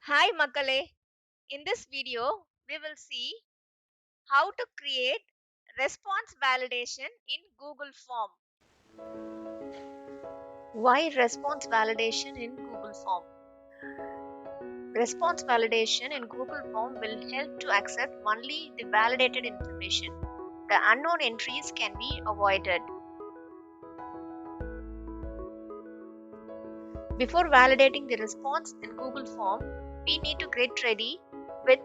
Hi Makale. In this video, we will see how to create response validation in Google Form. Why response validation in Google Form? Response validation in Google Form will help to accept only the validated information. The unknown entries can be avoided. Before validating the response in Google Form, we need to get ready with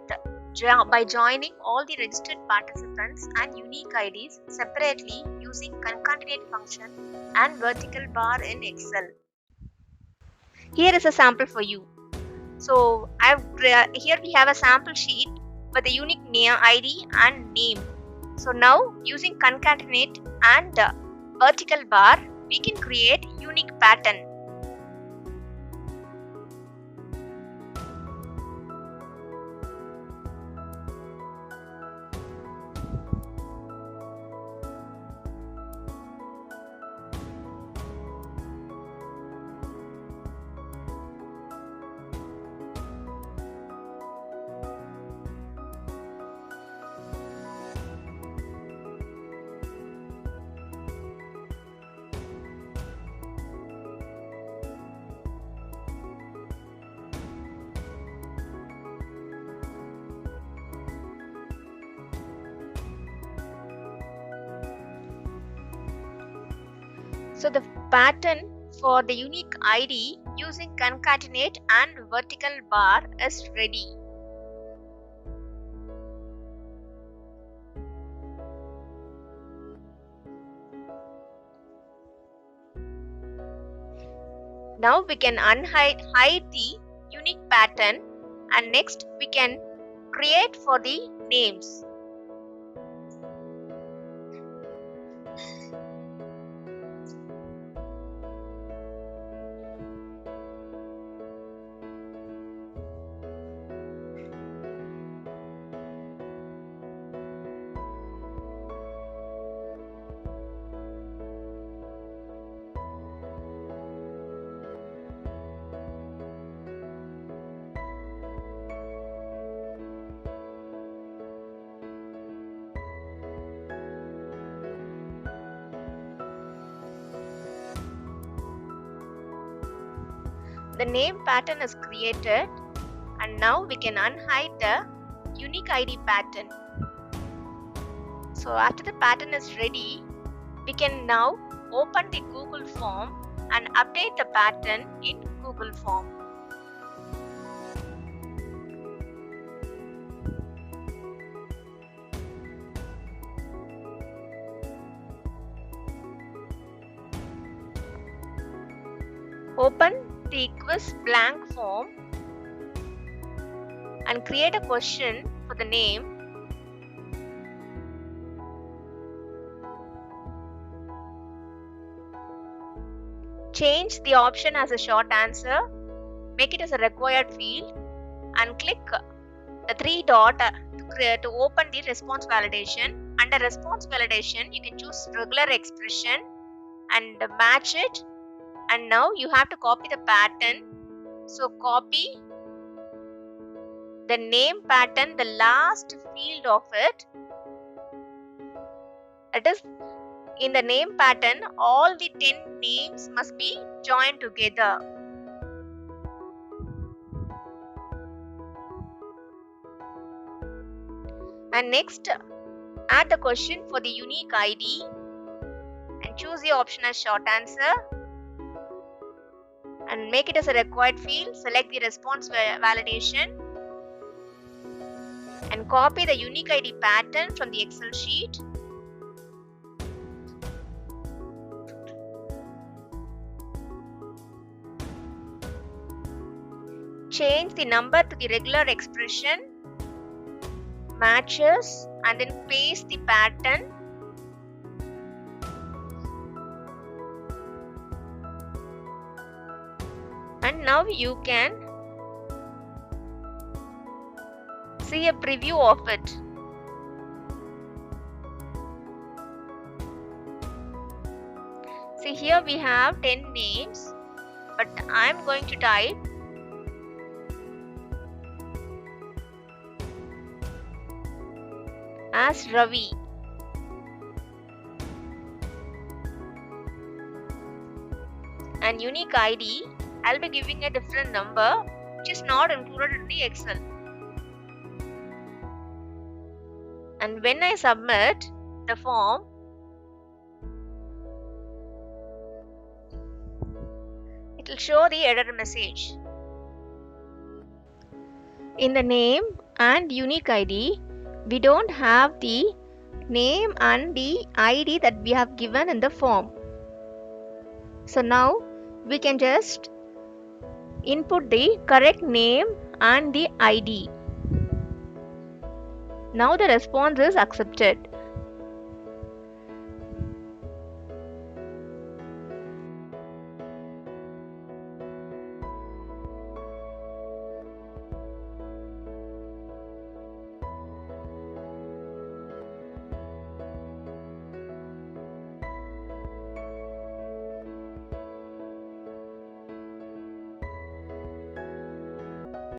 by joining all the registered participants and unique IDs separately using concatenate function and vertical bar in Excel. Here is a sample for you. So here we have a sample sheet with a unique name, ID and name. So now using concatenate and vertical bar, we can create unique pattern. So the pattern for the unique ID using concatenate and vertical bar is ready. Now we can hide the unique pattern, and next we can create for the names. The name pattern is created, and now we can unhide the unique ID pattern. So after the pattern is ready, we can now open the Google Form and update the pattern in Google Form. Open the quiz blank form and create a question for the name. Change the option as a short answer, make it as a required field, and click the three dot to open the response validation. Under response validation, you can choose regular expression and match it. And now you have to copy the pattern. So copy the name pattern, the last field of it. It is in the name pattern, all the 10 names must be joined together. And next, add the question for the unique ID and choose the option as short answer and make it as a required field. Select the response validation and copy the unique ID pattern from the Excel sheet. Change the number to the regular expression, matches, and then paste the pattern. And now you can see a preview of it. See, here we have 10 names, but I am going to type as Ravi. And unique ID, I'll be giving a different number which is not included in the Excel. And when I submit the form, it will show the error message. In the name and unique ID, we don't have the name and the ID that we have given in the form. So now we can just input the correct name and the ID. Now the response is accepted.